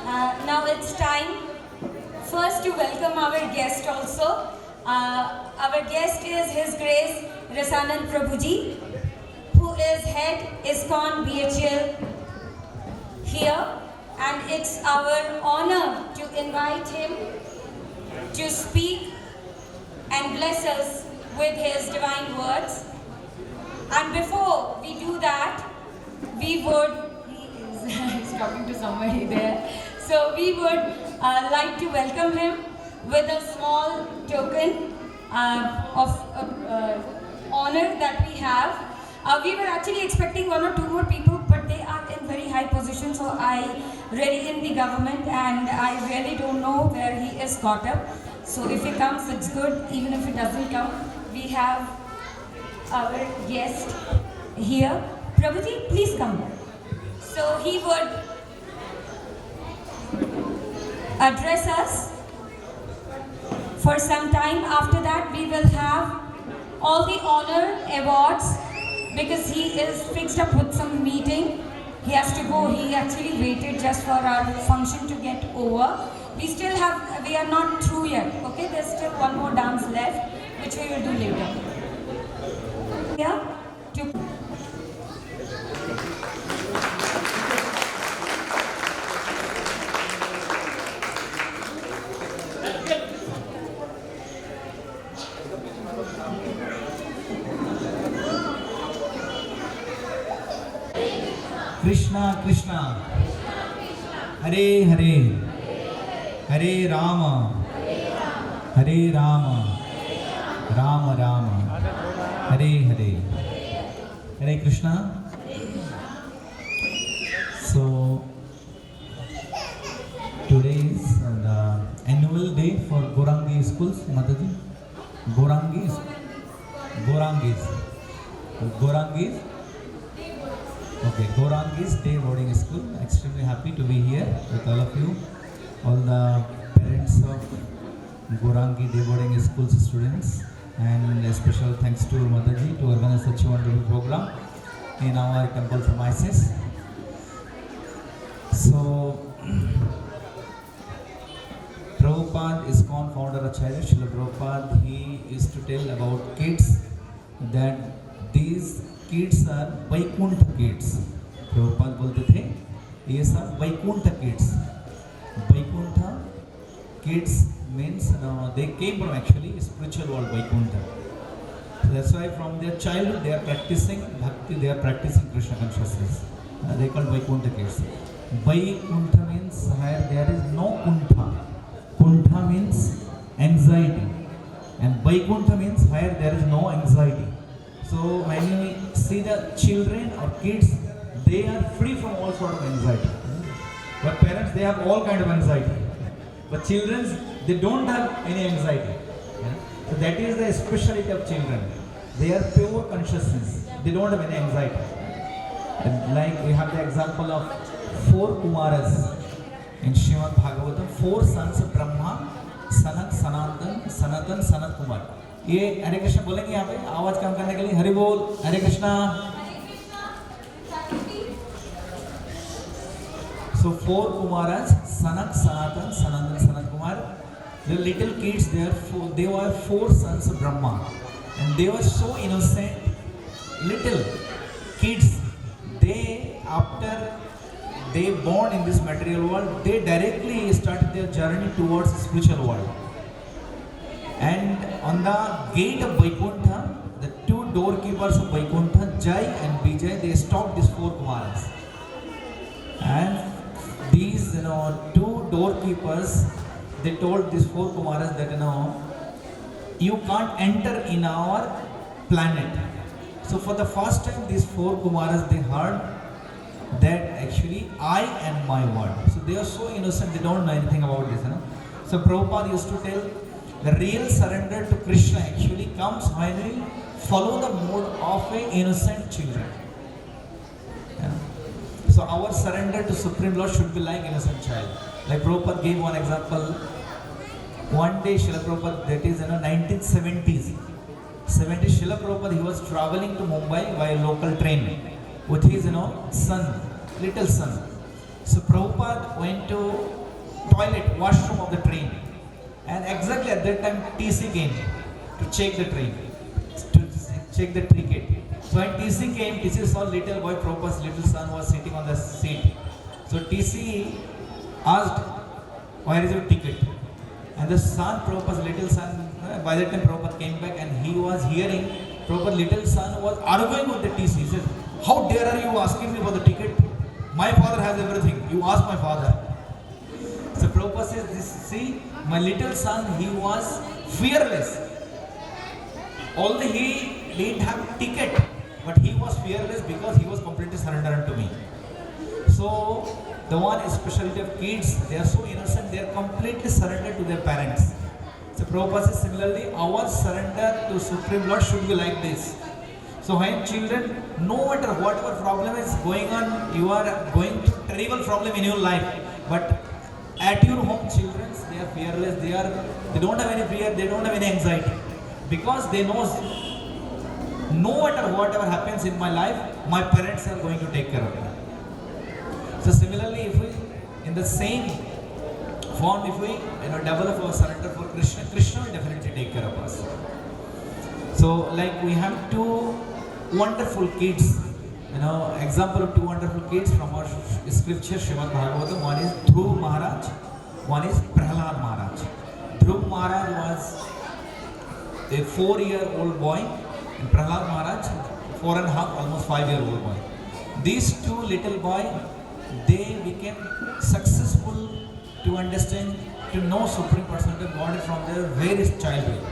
Now it's time first to welcome our guest also. Our guest is His Grace Rasanand Prabhuji, who is head ISKCON BHL here, and it's our honor to invite him to speak and bless us with his divine words. And before we do that, we would, he's talking to somebody there, so we would like to welcome him with a small token of honor that we have. We were actually expecting one or two more people, but they are in very high position, so I really in the government, and I really don't know where he is caught up. So if he comes, it's good. Even if he doesn't come, we have our guest here. Prabhuji, please come. So he would address us for some time. After that, we will have all the honor awards, because he is fixed up with some meeting. He has to go. He actually waited just for our function to get over. We are not through yet. Okay, there's still one more dance left, which we will do later. Yeah. Krishna Krishna, Hare Hare, Hare Rama, Hare Rama, Rama Rama, Hare Hare. Hare Krishna. So today is the annual day for Gaurangi schools. Mataji, Gaurangis. Okay, Gaurangis Day Boarding School. Extremely happy to be here with all of you, all the parents of Gaurangi Day Boarding School students, and a special thanks to Mataji to organize such a wonderful program in our temple premises. So, Prabhupada, ISKCON founder Acharya Srila Prabhupada, he used to tell about kids that these kids are Vaikuntha kids. Prabhupada बोलते थे ये सब Vaikuntha kids. Vaikuntha kids means they came from actually spiritual world Vaikuntha. So that's why from their childhood they are practicing bhakti, they are practicing Krishna consciousness. They called Vaikuntha kids. Vaikuntha means where there is no kuntha. Kuntha means anxiety, and Vaikuntha means where there is no anxiety. So when you see the children or kids, they are free from all sort of anxiety. But parents, they have all kind of anxiety. But children, they don't have any anxiety. So that is the speciality of children. They are pure consciousness. They don't have any anxiety. And like we have the example of 4 Kumaras in Srimad Bhagavatam, 4 sons of Brahma, Sanat, Sanatan, Sanat Kumar. ये हरे कृष्ण बोलेंगे यहाँ पे आवाज कम करने के लिए. हरि बोल, हरे Krishna. So 4 Kumaras, Sanak, Sanatan, Sanatan, Sanat Kumar. The little kids, they were 4 sons of Brahma, and they were so innocent, little kids. They, after they born in this material world, they directly started their journey towards the spiritual world. And on the gate of Vaikuntha, the 2 doorkeepers of Vaikuntha, Jai and Vijay, they stopped these 4 Kumaras. And these 2 doorkeepers, they told these 4 Kumaras that you can't enter in our planet. So for the first time, these 4 Kumaras, they heard that actually I am my world. So they are so innocent, they don't know anything about this. So Prabhupada used to tell, the real surrender to Krishna actually comes when we follow the mode of an innocent children. Yeah. So our surrender to Supreme Lord should be like innocent child. Like Prabhupada gave one example. One day Srila Prabhupada, that is in the 1970s, Srila Prabhupada, he was traveling to Mumbai by a local train with his son, little son. So Prabhupada went to toilet, washroom of the train. And exactly at that time, TC came to check the train, to check the ticket. So when TC came, TC saw little boy, Prabhupada's little son was sitting on the seat. So TC asked, where is your ticket? And the son, Prabhupada's little son, by that time Prabhupada came back and he was hearing Prabhupada's little son was arguing with the TC. He says, how dare are you asking me for the ticket? My father has everything. You ask my father. So Prabhupada says, this, see, my little son, he was fearless. Although he didn't have ticket, but he was fearless because he was completely surrendered unto me. So the one specialty of kids, they are so innocent, they are completely surrendered to their parents. So Prabhupada says similarly, our surrender to Supreme Lord should be like this. So when children, no matter whatever problem is going on, you are going through terrible problem in your life, but at your home, children, they are fearless, they don't have any fear, they don't have any anxiety. Because they know, no matter whatever happens in my life, my parents are going to take care of me. So similarly, if we, in the same form, if we develop our surrender for Krishna, Krishna will definitely take care of us. So like we have two wonderful kids, example of two wonderful kids from our scripture, Srimad Bhagavatam. One is Dhruv Maharaj, one is Prahlad Maharaj. Dhruv Maharaj was a 4-year-old boy, and Prahlad Maharaj, 4.5, almost 5-year-old boy. These two little boys, they became successful to understand, to know Supreme Personality of Godhead from their very childhood.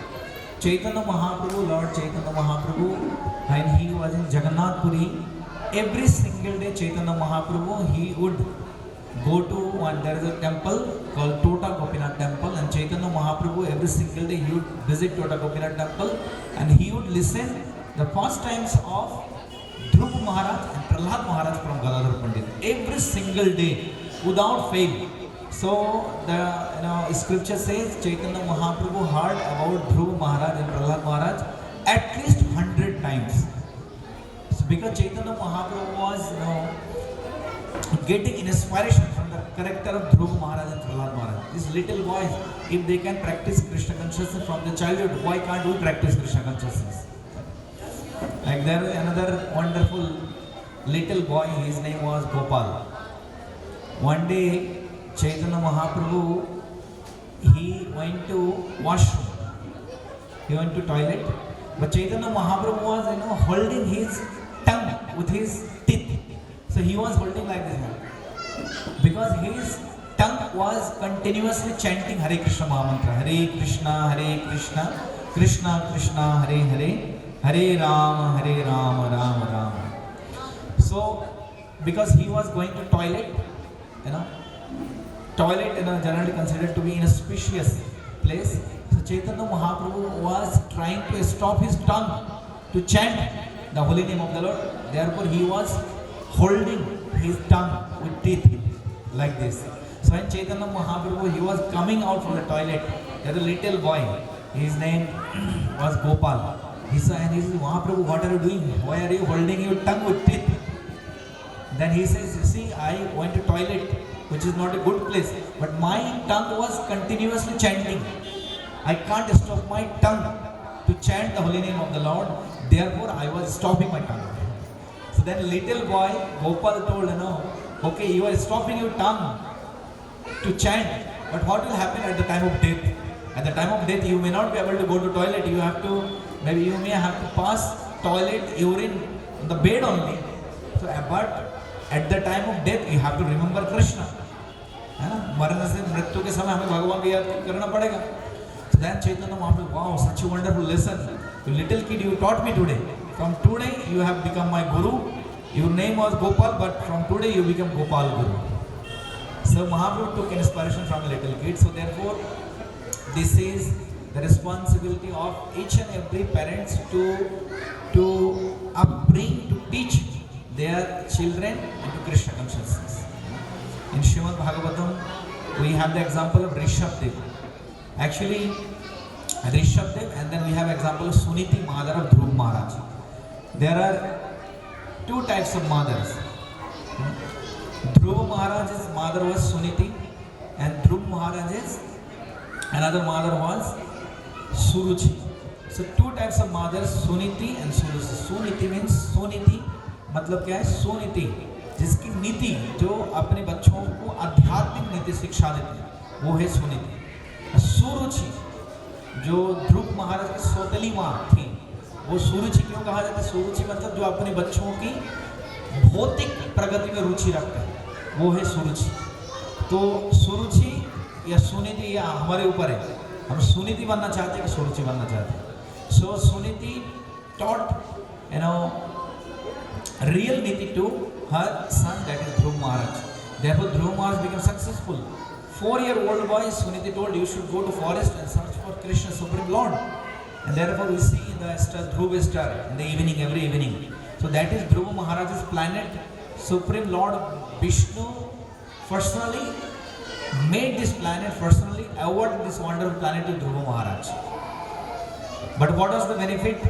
Chaitanya Mahaprabhu, Lord Chaitanya Mahaprabhu, when he was in Jagannath Puri, every single day Chaitanya Mahaprabhu, he would go to one, there is a temple called Tota Gopinath Temple, and Chaitanya Mahaprabhu every single day he would visit Tota Gopinath Temple and he would listen the pastimes of Dhruv Maharaj and Prahlad Maharaj from Gadadhar Pandit every single day without fail. So the scripture says Chaitanya Mahaprabhu heard about Dhruv Maharaj and Prahlad Maharaj at least 100 times. So because Chaitanya Mahaprabhu was getting inspiration from the character of Dhruv Maharaj and Prahlad Maharaj. These little boys, if they can practice Krishna consciousness from the childhood, why can't we practice Krishna consciousness? Like there is another wonderful little boy, his name was Gopal. One day, Chaitanya Mahaprabhu, he went to washroom. He went to toilet. But Chaitanya Mahaprabhu was, holding his tongue with his teeth. So he was holding like this because his tongue was continuously chanting Hare Krishna Mahamantra. Hare Krishna, Krishna Krishna, Hare Hare, Hare Rama, Rama Rama. So because he was going to toilet, toilet generally considered to be inauspicious place. So Chaitanya Mahaprabhu was trying to stop his tongue to chant the holy name of the Lord. Therefore he was holding his tongue with teeth like this. So when Chaitanya Mahaprabhu, he was coming out from the toilet, there was a little boy, his name was Gopal. He said, Mahaprabhu, what are you doing? Why are you holding your tongue with teeth? Then he says, you see, I went to toilet, which is not a good place, but my tongue was continuously chanting. I can't stop my tongue to chant the holy name of the Lord. Therefore, I was stopping my tongue. So then little boy, Gopal told, okay, you are stopping your tongue to chant, but what will happen at the time of death? At the time of death, you may not be able to go to toilet. You have to, maybe you may have to pass toilet, urine on the bed only. So, but at the time of death, you have to remember Krishna. मरने से मृत्यु के समय हमें भगवान को याद करना पड़ेगा. So then Chaitanya Mahaprabhu, wow, such a wonderful lesson. You little kid, you taught me today. From today, you have become my guru. Your name was Gopal, but from today you become Gopal Guru. So Mahaprabhu took inspiration from a little kid. So therefore, this is the responsibility of each and every parents to upbring, to teach their children into Krishna consciousness. In Srimad Bhagavatam, we have the example of Rishabdev. Actually, Rishabdev, and then we have example of Suniti, mother of Dhruv Maharaj. There are two types of mothers. Dhruv Maharaj's mother was Suniti, and Dhruv Maharajas. Another mother was Suruchi. So two types of mothers, Suniti and Suruchi. Suniti means Suniti मतलब क्या है? सुनीति, जिसकी नीति जो अपने बच्चों को आध्यात्मिक नीति शिक्षा देती है, वो है सुनीति। सुरुचि जो ध्रुव महाराज की सौतेली माँ थी, वो सुरुचि क्यों कहा जाता है? सुरुचि मतलब जो अपने बच्चों की भौतिक प्रगति में रुचि रखते हैं, वो है सुरुचि। तो सुरुचि या सुनीति या हमारे ऊपर है, हम सुनीति बनना चाहते हैं कि सुरुचि बनना चाहते हैं। सो Suniti taught real niti to her son, that is Dhruv Maharaj. Therefore Dhruv Maharaj became successful. 4-year-old boy Suniti told, you should go to forest and search for Krishna, Supreme Lord. And therefore we see the star, Dhruv star, in the evening, every evening. So that is Dhruv Maharaj's planet. Supreme Lord Vishnu personally made this planet, personally awarded this wonderful planet to Dhruv Maharaj. But what was the benefit?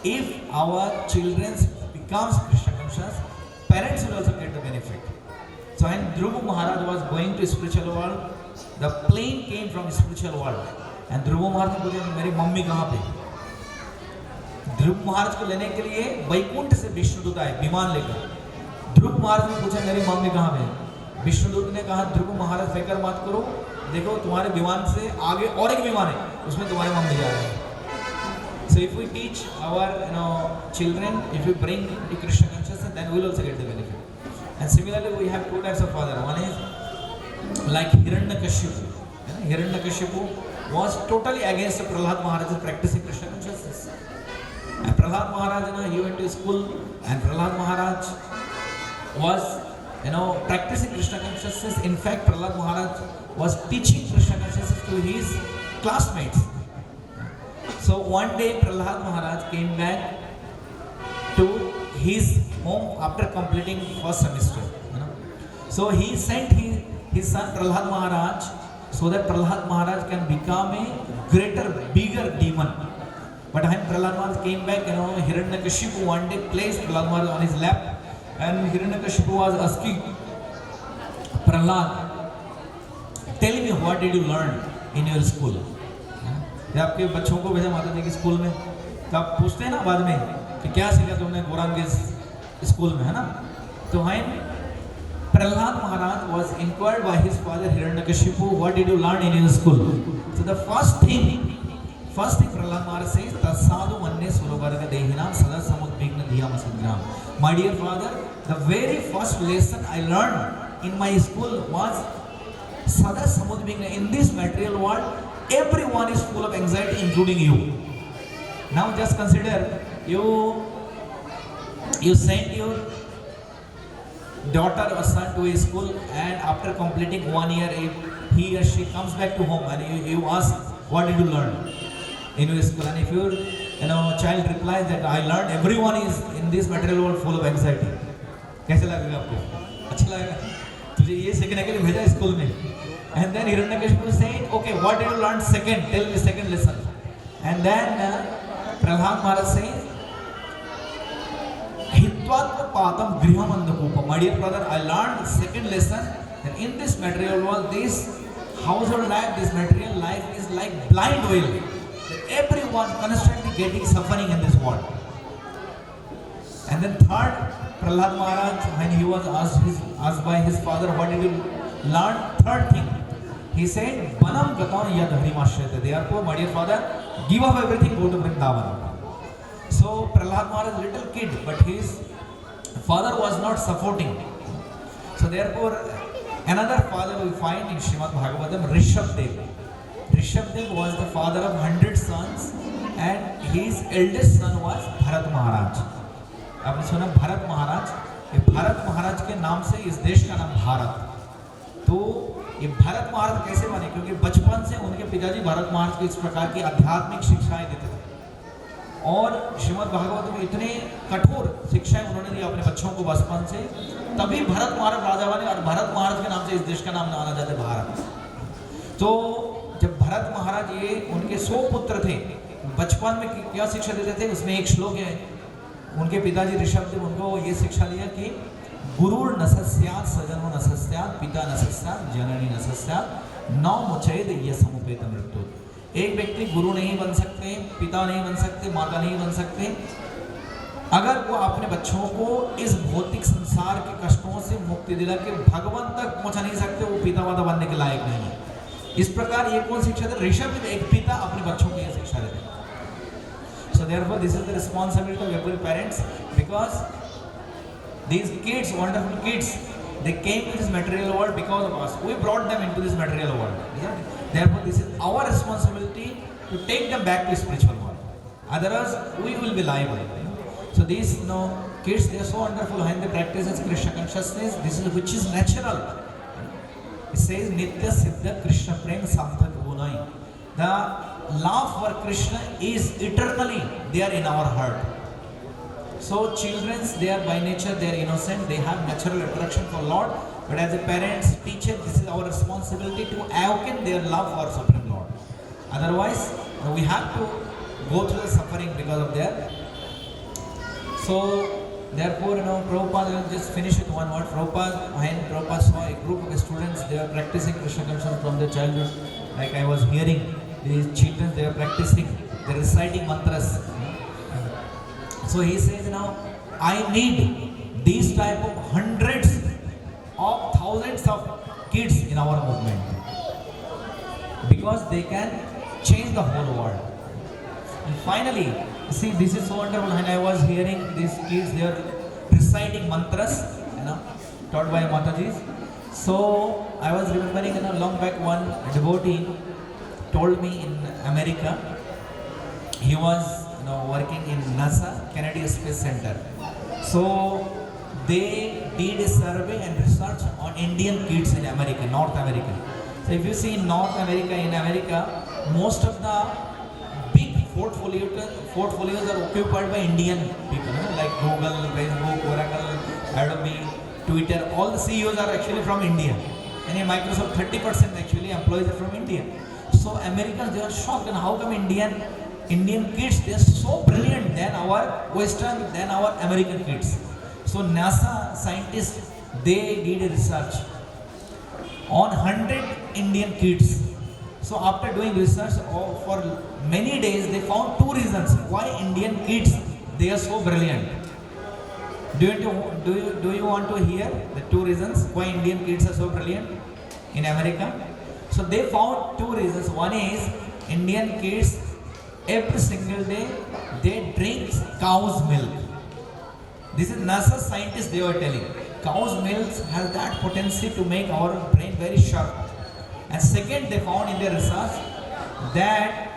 If our children becomes Krishna conscious, parents will also get the benefit. So when Dhruva Maharaj was going to spiritual world, the plane came from spiritual world, and Dhruva Maharaj ने बोले मेरी mummy कहाँ पे? ध्रुव महाराज को लेने के लिए वैकुंठ से विष्णुदूत आए विमान लेकर। ध्रुव महाराज ने पूछा मेरी मम्मी कहाँ पे? विष्णुदूत ने कहा ध्रुव महाराज फिक्र मत करो, देखो तुम्हारे विमान से आगे और एक विमान है, उसमें तुम्हारी मम्मी जा रही है। So if we teach our children, if we bring the Krishna consciousness, then we will also get the benefit. And similarly, we have two types of father. One is like Hiranyakashipu. Hiranyakashipu was totally against Prahlad Maharaj's practicing Krishna consciousness. And Prahlad Maharaj, he went to school, and Prahlad Maharaj was practicing Krishna consciousness. In fact, Prahlad Maharaj was teaching Krishna consciousness to his classmates. So one day Prahlad Maharaj came back to his home after completing first semester. So he sent his son Prahlad Maharaj so that Prahlad Maharaj can become a greater, bigger demon. But when Prahlad Maharaj came back, Hiranyakashipu one day placed Prahlad Maharaj on his lap, and Hiranyakashipu was asking Prahlad, tell me what did you learn in your school? जब आपके बच्चों को भेजा माता जी के school में, तो आप पूछते हैं ना बाद में कि क्या सीखा तुमने गौरांग के स्कूल में, है ना? तो when Prahlad Maharaj was inquired by his father Hiranyakashipu, what did you learn in your school? So the first thing Prahlad Maharaj says, Tasadu manne surovarga dehinam sada samudbhigna dhiyam sangram. My dear father, the very first lesson I learned in my school was sada samudbhigna. In this material world, everyone is full of anxiety, including you. Now just consider, you send your daughter or son to a school, and after completing 1 year, if he or she comes back to home and you ask, what did you learn in your school? And if your child replies that I learned everyone is in this material world full of anxiety, कैसे लगेगा आपको? अच्छा लगेगा? तुझे ये सीखने के लिए भेजा स्कूल में. And then Hiranyakashipu said, okay, what did you learn second? Tell me second lesson. And then Prahlad Maharaj says, Hitvatva patam grihamandakupam. My dear brother, I learned second lesson that in this material world, this household life, this material life is like blind whale. That everyone constantly getting suffering in this world. And then third, Prahlad Maharaj, when he was asked by his father, what did you learn? Third thing, he said, Banam gatam yad harimashyate. Therefore, my dear father, give up everything, go to Vrindavan. So Prahlad Maharaj is a little kid, but his father was not supporting. So therefore, another father we find in Srimad Bhagavatam, Rishabdev. Rishabdev was the father of 100 sons, and his eldest son was Bharat Maharaj. आपने सुना भरत महाराज? ये भरत महाराज के नाम से इस देश का नाम भारत. तो ये भरत महाराज कैसे बने? क्योंकि बचपन से उनके पिताजी भरत महाराज को इस प्रकार की आध्यात्मिक शिक्षाएं देते थे, और श्रीमद् भागवत में इतने कठोर शिक्षाएं उन्होंने दी अपने बच्चों को बचपन से, तभी भरत महाराज राजा बने, और भरत महाराज के नाम से इस देश का नाम जाना जाता है भारत. तो जब भरत महाराज ये उनके 100 पुत्र थे, बचपन में क्या शिक्षा देते थे, उसमें एक श्लोक है, उनके पिताजी ऋषभदेव उनको ये शिक्षा दिया कि गुरुर न सस्यात् सजनो न सस्यात् पिता न सस्यात् जननी न सस्यात् नौ मुचेद ये समुपेत मृत्यु। एक व्यक्ति गुरु नहीं बन सकते, पिता नहीं बन सकते, माता नहीं बन सकते अगर वो अपने बच्चों को इस भौतिक संसार के कष्टों से मुक्ति दिला के भगवान तक पहुंचा नहीं सकते, वो पिता माता बनने के लायक नहीं है। इस प्रकार ये कौन शिक्षा देते? ऋषभ एक पिता अपने बच्चों को ये शिक्षा देते हैं। So therefore this is the responsibility of every parents, because these kids, wonderful kids, they came to this material world because of us. We brought them into this material world. Therefore, this is our responsibility to take them back to spiritual world. Otherwise, we will be liable. So these, kids, they are so wonderful when they practice this Krishna consciousness. This is which is natural. It says Nitya Siddha Krishna Prem Samdhak Gunai. The love for Krishna is eternally there in our heart. So children, they are by nature, they are innocent, they have natural attraction for Lord. But as a parents, teacher, this is our responsibility to awaken their love for Supreme Lord. Otherwise, we have to go through the suffering because of their. So therefore, Prabhupada will just finish with one word. When Prabhupada saw a group of students, they were practicing Krishna consciousness from their childhood. Like I was hearing, these children, they are practicing, they are reciting mantras. So he says, I need these type of hundreds of thousands of kids in our movement because they can change the whole world. And finally, see, this is so wonderful. When I was hearing these kids, they are reciting mantras, taught by Mataji. So I was remembering, long back one devotee told me in America, he was working in NASA, Kennedy Space Center. So they did a survey and research on Indian kids in America, North America. So if you see in North America, most of the big portfolios are occupied by Indian people, like Google, Facebook, Oracle, Adobe, Twitter. All the CEOs are actually from India. And in Microsoft, 30% actually employees are from India. So Americans, they are shocked, and how come Indian kids, they are so brilliant than our Western, than our American kids. So NASA scientists, they did a research on 100 Indian kids. So after doing research for many days, they found two reasons why Indian kids, they are so brilliant. Do you want to hear the two reasons why Indian kids are so brilliant in America? So they found two reasons. One is Indian kids, every single day they drink cow's milk. This is NASA scientists, they were telling. Cow's milk has that potency to make our brain very sharp. And second, they found in their research that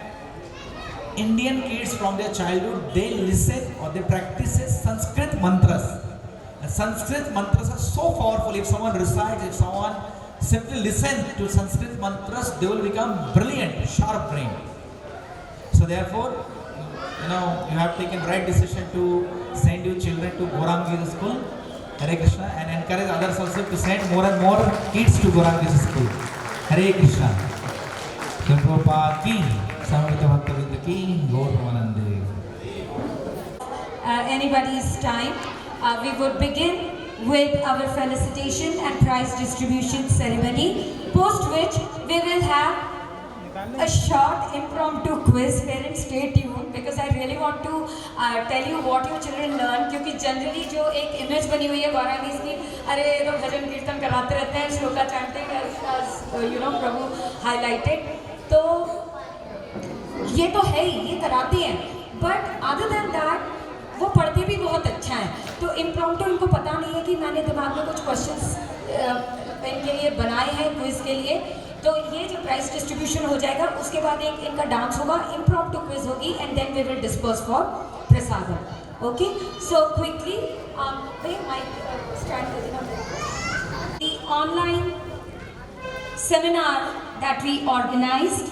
Indian kids from their childhood, they listen or they practice Sanskrit mantras. And Sanskrit mantras are so powerful. If someone recites, if someone simply listens to Sanskrit mantras, they will become brilliant, sharp brain. So therefore, you have taken right decision to send your children to Gaurang Gita school, Hare Krishna, and encourage others also to send more and more kids to Gaurang Gita school. Hare Krishna. Prabhupada ki, Samavita Bhaktavinda ki, Gaur Pramanande. Anybody's time, we would begin with our felicitation and prize distribution ceremony, post which we will have a short impromptu quiz. Parents, stay tuned because I really want to tell you what your children learn. क्योंकि generally जो एक image बनी हुई है गौरांगीज की, अरे ये तो भजन कीर्तन कराते रहते हैं, श्लोका chanting as प्रभु highlighted. तो ये तो है ही, ये कराती हैं. But other than that, वो पढ़ते भी बहुत अच्छा है. तो impromptu इनको पता नहीं है कि मैंने दिमाग में कुछ questions इनके लिए बनाए हैं quiz के लिए. तो ये जो प्राइस डिस्ट्रीब्यूशन हो जाएगा, उसके बाद एक इनका डांस होगा, इम्प्रॉम्प्टू क्विज होगी, and then we will disperse for prasadam. Okay, so quickly the online seminar that we organized,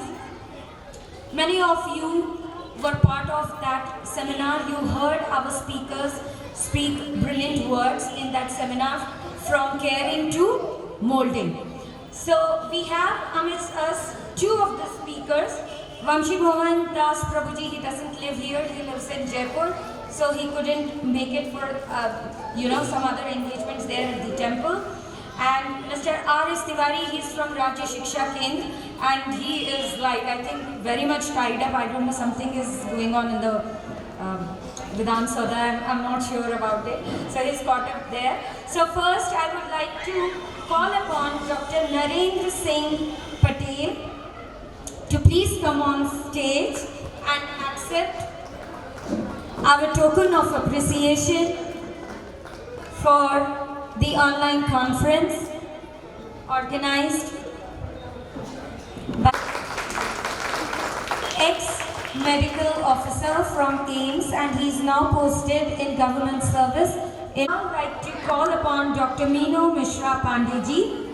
many of you were part of that seminar. You heard our speakers speak brilliant words in that seminar, from caring to molding. So we have amidst us two of the speakers. Vamshi Bhavan Das Prabhuji, he doesn't live here, he lives in Jaipur, so he couldn't make it for some other engagements there at the temple. And Mr. R.S. Tiwari, he's from Rajya Shiksha Kendra, and he is like, I think, very much tied up. I don't know, something is going on in the Vidhan Sabha. I'm not sure about it. So he's caught up there. So first, I would like to call upon Dr. Narendra Singh Patel to please come on stage and accept our token of appreciation for the online conference organized by ex-medical officer from AIIMS, and he is now posted in government service. I would like to call upon Dr. Meenu Mishra Pandeyji.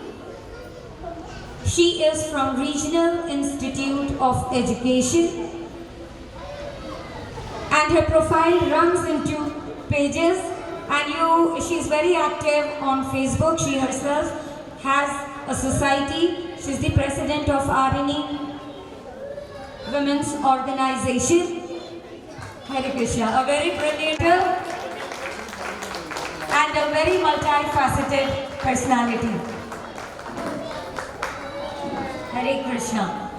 She is from Regional Institute of Education, and her profile runs into pages, and she's very active on Facebook. She herself has a society. She's the president of RNE Women's Organization. Hare Krishna, a very brilliant and a very multifaceted personality. Hare Krishna.